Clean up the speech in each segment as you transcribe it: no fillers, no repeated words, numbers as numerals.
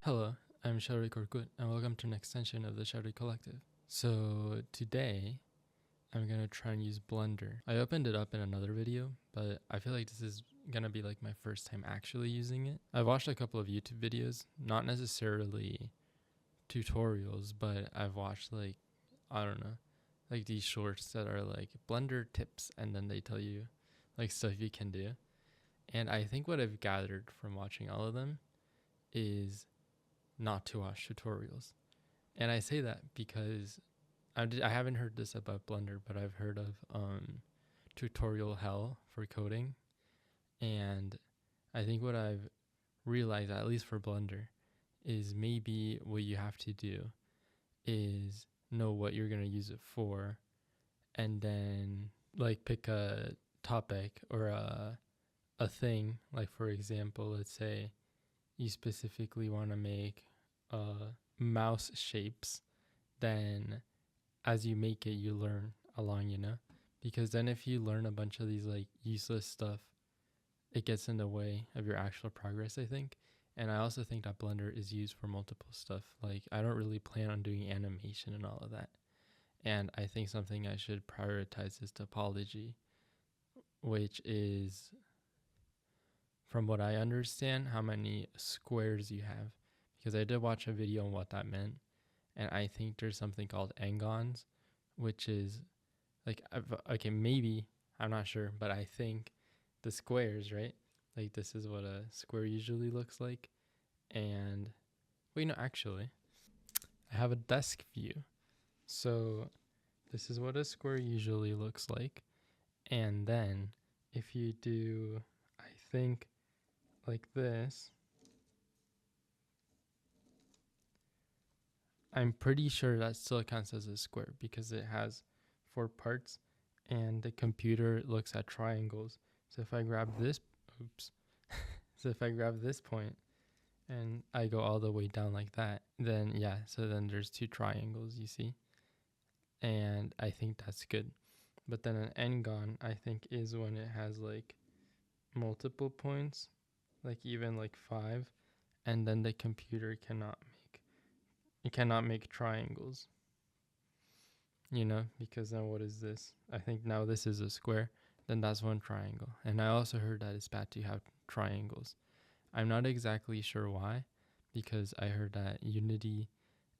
Hello, I'm ShadowyKorkut, and welcome to an extension of the Shadowy Collective. So today, I'm gonna try and use Blender. I opened it up in another video, but I feel like this is gonna be like my first time actually using it. I've watched a couple of YouTube videos, not necessarily tutorials, but I've watched like, I don't know, like these shorts that are like Blender tips, and then they tell you like stuff you can do. And I think what I've gathered from watching all of them is not to watch tutorials. And I say that because I haven't heard this about Blender, but I've heard of tutorial hell for coding. And I think what I've realized, at least for Blender, is maybe what you have to do is know what you're going to use it for, and then like pick a topic or a thing. Like, for example, let's say you specifically want to make mouse shapes, then as you make it, you learn along, because then if you learn a bunch of these like useless stuff, it gets in the way of your actual progress, I think. And I also think that Blender is used for multiple stuff. Like, I don't really plan on doing animation and all of that. And I think something I should prioritize is topology, which is, from what I understand, how many squares you have. Because I did watch a video on what that meant. And I think there's something called n-gons, which is like, okay, maybe, I'm not sure, but I think the squares, right? Like, this is what a square usually looks like. And wait, no, actually, I have a desk view. So this is what a square usually looks like. And then if you do, I think, like this, I'm pretty sure that still counts as a square because it has 4 parts and the computer looks at triangles. So if I grab this, so if I grab this point and I go all the way down like that, then yeah, so then there's 2 triangles, you see? And I think that's good. But then an n-gon, I think, is when it has like multiple points, like even like 5, and then the computer cannot make triangles, because then what is this? I think now this is a square, then that's one triangle. And I also heard that it's bad to have triangles. I'm not exactly sure why, because I heard that Unity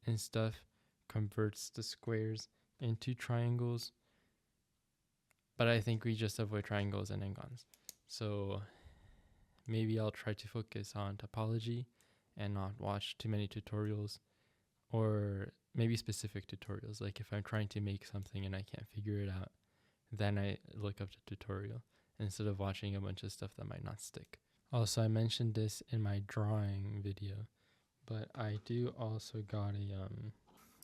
and stuff converts the squares into triangles, but I think we just avoid triangles and n-gons. So maybe I'll try to focus on topology and not watch too many tutorials, or maybe specific tutorials. Like, if I'm trying to make something and I can't figure it out, then I look up the tutorial instead of watching a bunch of stuff that might not stick. Also, I mentioned this in my drawing video, but I do also got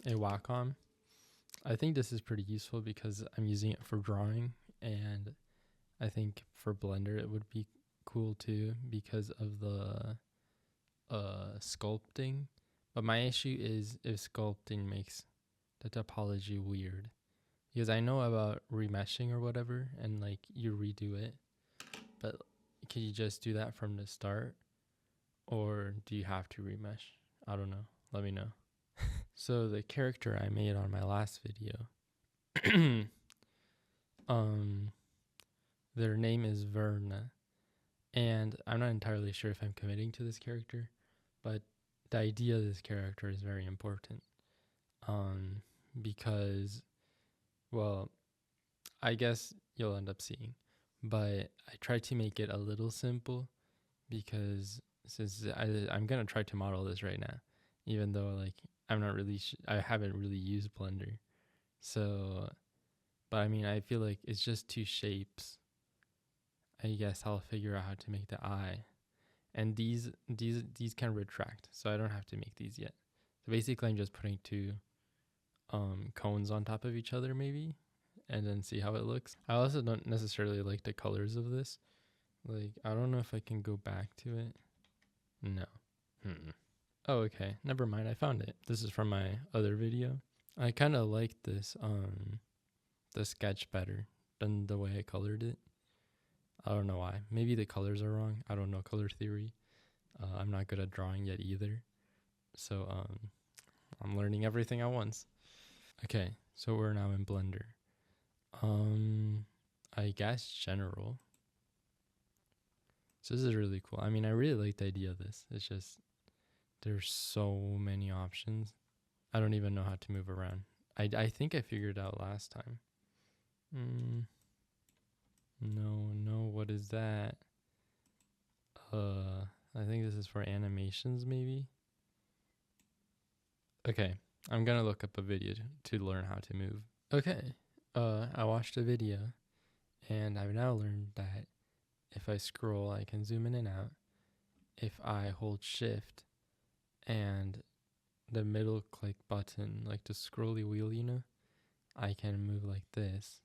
a Wacom. I think this is pretty useful because I'm using it for drawing, and I think for Blender it would be cool too because of the sculpting. But my issue is if sculpting makes the topology weird, because I know about remeshing or whatever, and like you redo it, but can you just do that from the start, or do you have to remesh? I don't know. Let me know. So the character I made on my last video, their name is Verna, and I'm not entirely sure if I'm committing to this character, but the idea of this character is very important, because, well, I guess you'll end up seeing, but I tried to make it a little simple because since I'm gonna try to model this right now, even though like I'm not really I haven't really used Blender, so, but I mean, I feel like it's just 2 shapes. I guess I'll figure out how to make the eye, and these can retract, so I don't have to make these yet. So basically, I'm just putting 2 cones on top of each other, maybe, and then see how it looks. I also don't necessarily like the colors of this. Like, I don't know if I can go back to it. No. Oh, okay. Never mind. I found it. This is from my other video. I kind of like this, the sketch better than the way I colored it. I don't know why. Maybe the colors are wrong. I don't know color theory. I'm not good at drawing yet either. So I'm learning everything at once. Okay, so we're now in Blender. I guess general. So this is really cool. I mean, I really like the idea of this. It's just there's so many options. I don't even know how to move around. I think I figured it out last time. No, what is that? I think this is for animations maybe. Okay, I'm gonna look up a video to learn how to move. Okay, I watched a video and I've now learned that if I scroll, I can zoom in and out. If I hold shift and the middle click button, like the scrolly wheel, you know, I can move like this.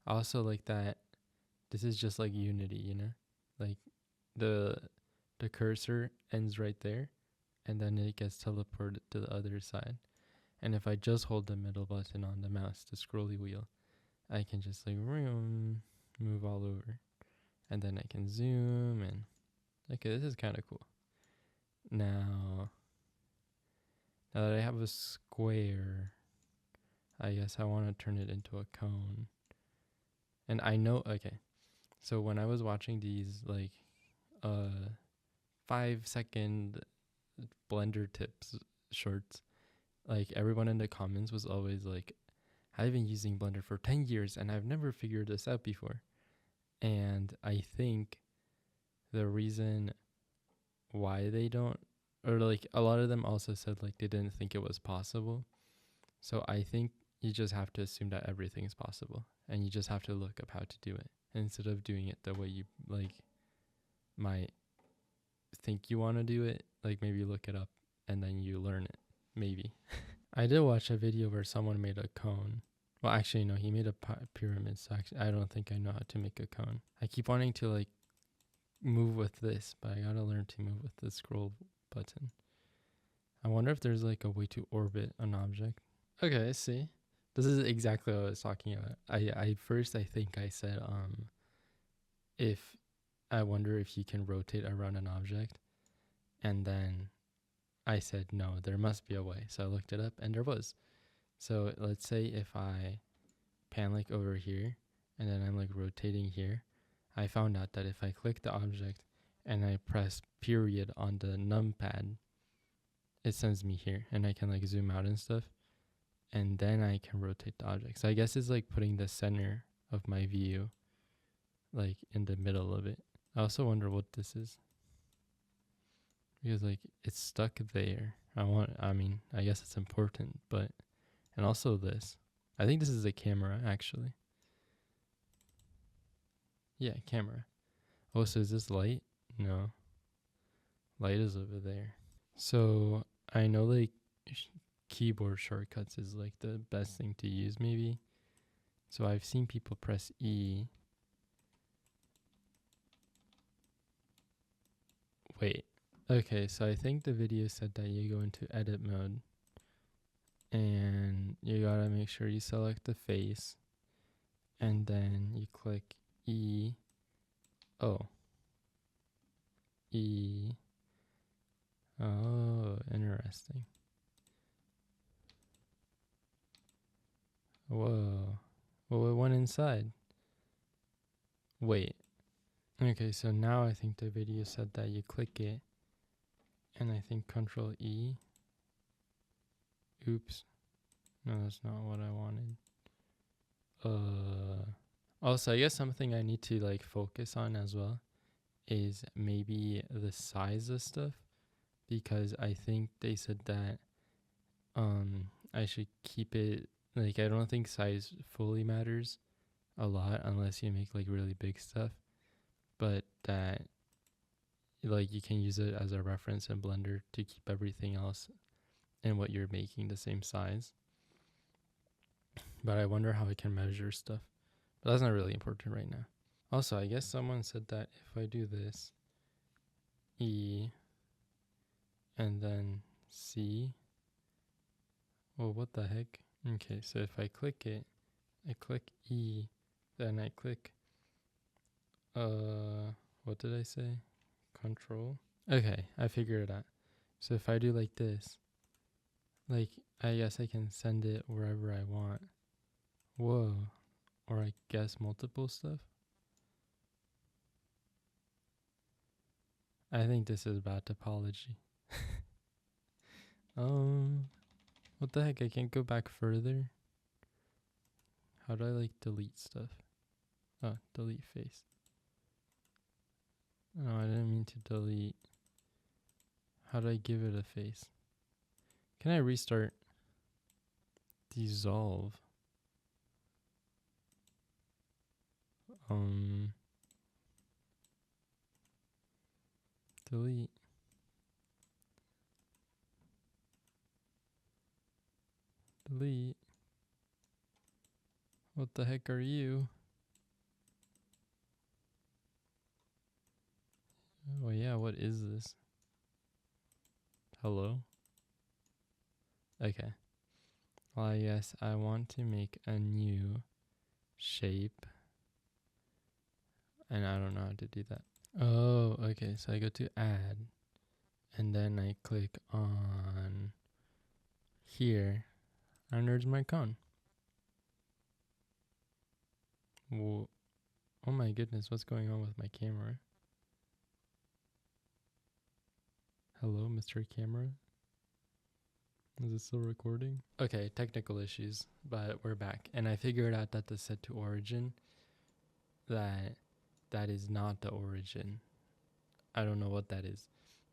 I also like that this is just like Unity, you know, like the cursor ends right there and then it gets teleported to the other side. And if I just hold the middle button on the mouse, the scrolly wheel, I can just like move all over. And then I can zoom and okay, this is kind of cool. Now that I have a square, I guess I want to turn it into a cone. And I know, okay, so when I was watching these like 5-second Blender tips shorts, like everyone in the comments was always like, I've been using Blender for 10 years and I've never figured this out before. And I think the reason why they don't, or like a lot of them also said like they didn't think it was possible. So I think you just have to assume that everything is possible and you just have to look up how to do it instead of doing it the way you like might think you want to do it. Like maybe look it up and then you learn it, maybe. I did watch a video where someone made a cone. Well, actually, no, he made a pyramid. So actually, I don't think I know how to make a cone. I keep wanting to like move with this, but I gotta learn to move with the scroll button. I wonder if there's like a way to orbit an object. Okay, I see. This is exactly what I was talking about. I first I think I said if I wonder if you can rotate around an object, and then I said no, there must be a way. So I looked it up and there was. So let's say if I pan like over here and then I'm like rotating here, I found out that if I click the object and I press period on the numpad, it sends me here and I can like zoom out and stuff. And then I can rotate the object. So I guess it's like putting the center of my view like in the middle of it. I also wonder what this is. Because like it's stuck there. I mean, I guess it's important, but and also this. I think this is a camera actually. Yeah, camera. Oh, so is this light? No. Light is over there. So I know like keyboard shortcuts is like the best thing to use maybe. So I've seen people press E. Wait. Okay, so I think the video said that you go into edit mode and you gotta make sure you select the face and then you click E. Oh. E. Oh, interesting. Whoa. Well, it went inside. Wait. Okay, so now I think the video said that you click it and I think Control E. Oops. No, that's not what I wanted. Also, I guess something I need to like focus on as well is maybe the size of stuff, because I think they said that I should keep it like, I don't think size fully matters a lot unless you make like really big stuff, but that like you can use it as a reference in Blender to keep everything else and what you're making the same size. But I wonder how I can measure stuff. But that's not really important right now. Also, I guess someone said that if I do this, E, and then C. Well, what the heck? Okay, so if I click it, I click E, then I click, what did I say? Control. Okay, I figured it out. So if I do like this, like, I guess I can send it wherever I want. Whoa. Or I guess multiple stuff. I think this is bad topology. What the heck? I can't go back further. How do I like delete stuff? Oh, delete face. No, I didn't mean to delete. How do I give it a face? Can I restart? Dissolve. Delete. Delete. What the heck are you? Oh yeah, what is this? Hello? Okay. Well, I guess I want to make a new shape. And I don't know how to do that. Oh, okay. So I go to add. And then I click on here. And there's my cone. Whoa. Oh my goodness, what's going on with my camera? Hello, Mr. Camera? Is it still recording? Okay, technical issues, but we're back. And I figured out that the set to origin, that is not the origin. I don't know what that is.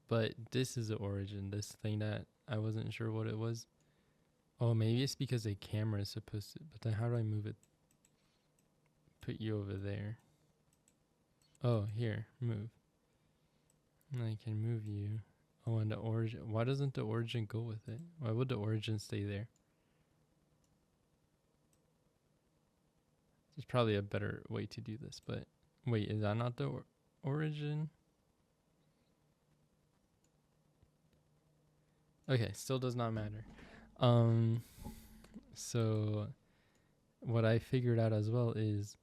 But this is the origin, this thing that I wasn't sure what it was. Oh, maybe it's because the camera is supposed to, but then how do I move it? Put you over there. Oh, here, move. And I can move you. Oh, and the origin. Why doesn't the origin go with it? Why would the origin stay there? There's probably a better way to do this, but wait, is that not the origin? Okay, still does not matter. So what I figured out as well is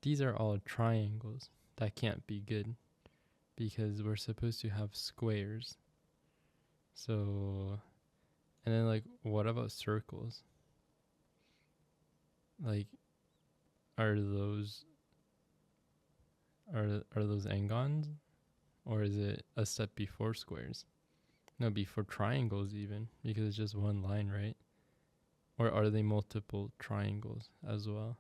these are all triangles. That can't be good because we're supposed to have squares. So, and then like, what about circles? Like, are those n-gons? Or is it a step before squares? No, before triangles even, because it's just one line, right? Or are they multiple triangles as well?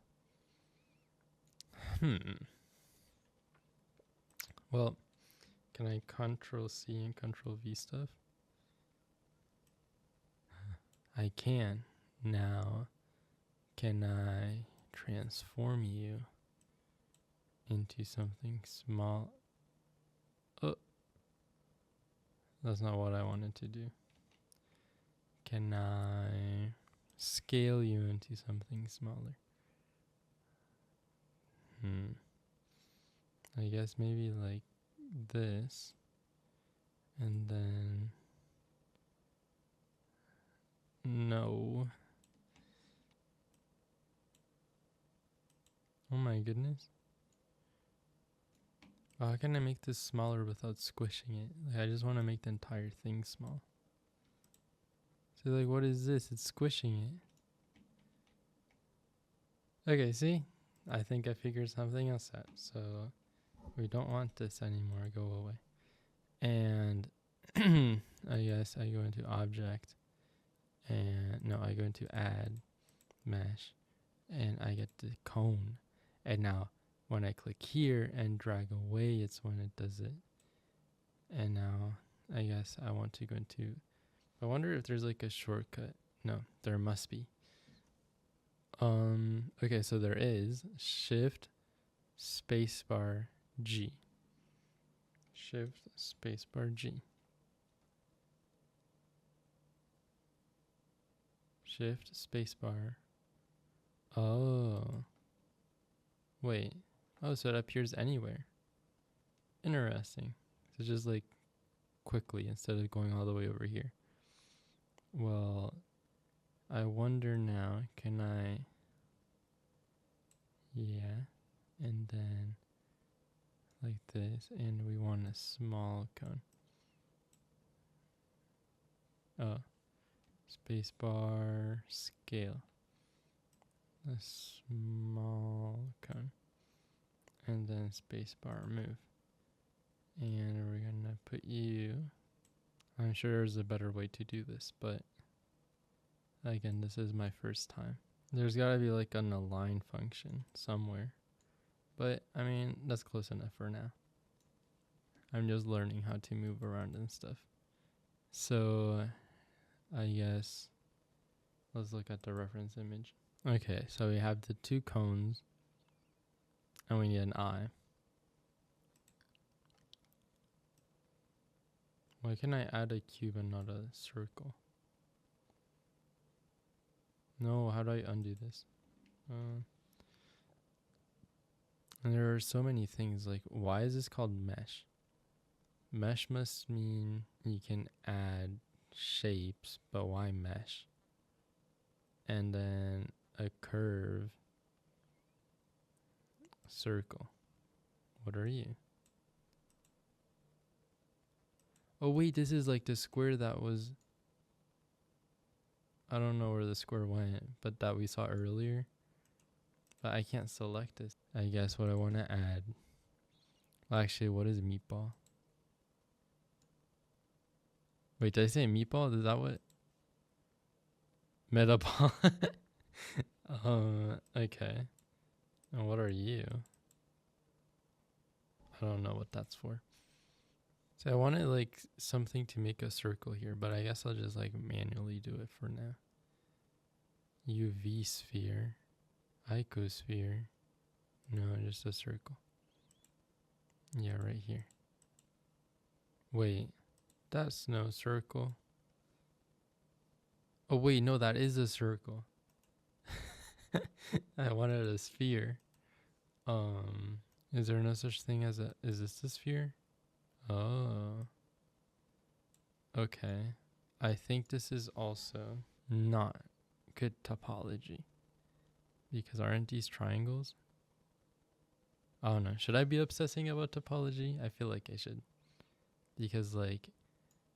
Well, can I Control C and Control V stuff? I can. Now, can I transform you into something small? Oh, that's not what I wanted to do. Can I scale you into something smaller? I guess maybe like this. And then no. Oh my goodness. How can I make this smaller without squishing it? Like, I just want to make the entire thing small. So like, what is this? It's squishing it. Okay, see? I think I figured something else out. So we don't want this anymore. Go away. And I guess I go into object. And no, I go into add mesh. And I get the cone. And now when I click here and drag away, it's when it does it. And now I guess I want to go into, I wonder if there's like a shortcut. No, there must be. Okay, so there is Shift spacebar G. Shift spacebar G. Shift spacebar. Oh. Wait. Oh, so it appears anywhere. Interesting. So just like quickly instead of going all the way over here. Well, I wonder now, can I... Yeah. And then like this, and we want a small cone. Spacebar scale. A small cone. And then spacebar move. And we're gonna put you. I'm sure there's a better way to do this, but again, this is my first time. There's gotta be like an align function somewhere. But I mean, that's close enough for now. I'm just learning how to move around and stuff. So I guess let's look at the reference image. Okay, so we have the two cones and we need an eye. Why can I add a cube and not a circle? No, how do I undo this? And there are so many things, like why is this called mesh? Mesh must mean you can add shapes, but why mesh? And then a curve, circle. What are you? Oh wait, this is like the square that was, I don't know where the square went, but that we saw earlier. But I can't select this. I guess what I want to add. Well, actually, what is meatball? Wait, did I say meatball? Is that what? Metaball. Okay. And what are you? I don't know what that's for. So I wanted like something to make a circle here, but I guess I'll just like manually do it for now. UV sphere. Icosphere. No, just a circle. Yeah, right here. Wait, that's no circle. Oh wait, no, that is a circle. I wanted a sphere. Is there no such thing as a, is this a sphere? Oh. Okay. I think this is also not good topology. Because aren't these triangles? I don't know. Should I be obsessing about topology? I feel like I should. Because like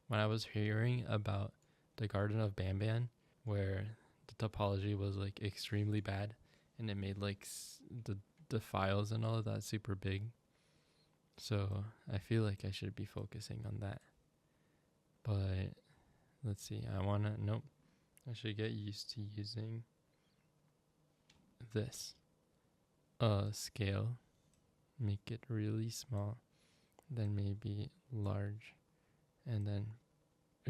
when I was hearing about the Garden of Banban, where the topology was like extremely bad and it made like the files and all of that super big. So I feel like I should be focusing on that. But let's see. Nope. I should get used to using this. Scale. Make it really small. Then maybe large. And then,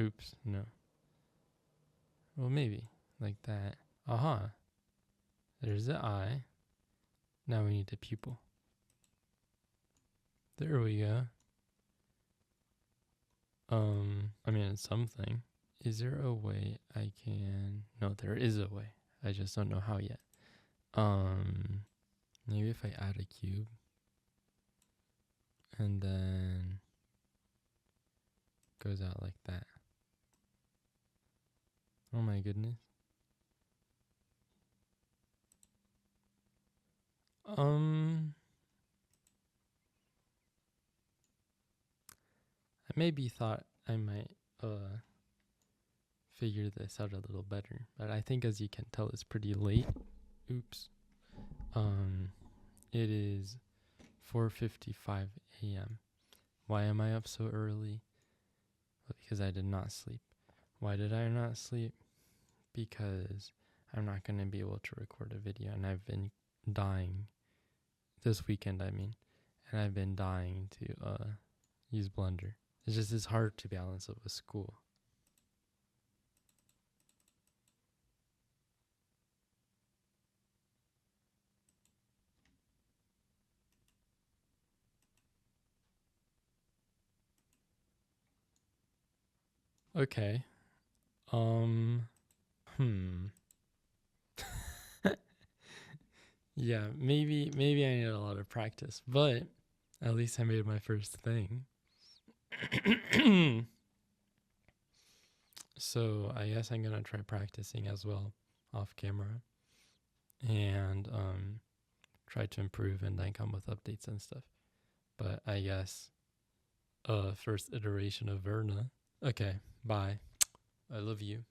oops, no. Well, maybe like that. Aha. There's the eye. Now we need the pupil. There we go. I mean, it's something. Is there a way I can... No, there is a way. I just don't know how yet. Maybe if I add a cube. And then... goes out like that. Oh my goodness. I maybe thought I might figure this out a little better, but I think as you can tell it's pretty late. Oops. It is 4:55 a.m. Why am I up so early? Well, because I did not sleep. Why did I not sleep? Because I'm not going to be able to record a video, and I've been dying this weekend, I mean, and I've been dying to use Blender. It's hard to balance it with school. Okay. Yeah, maybe I need a lot of practice, but at least I made my first thing. So I guess I'm gonna try practicing as well off camera and try to improve and then come with updates and stuff. But I guess first iteration of Verna. Okay, bye. I love you.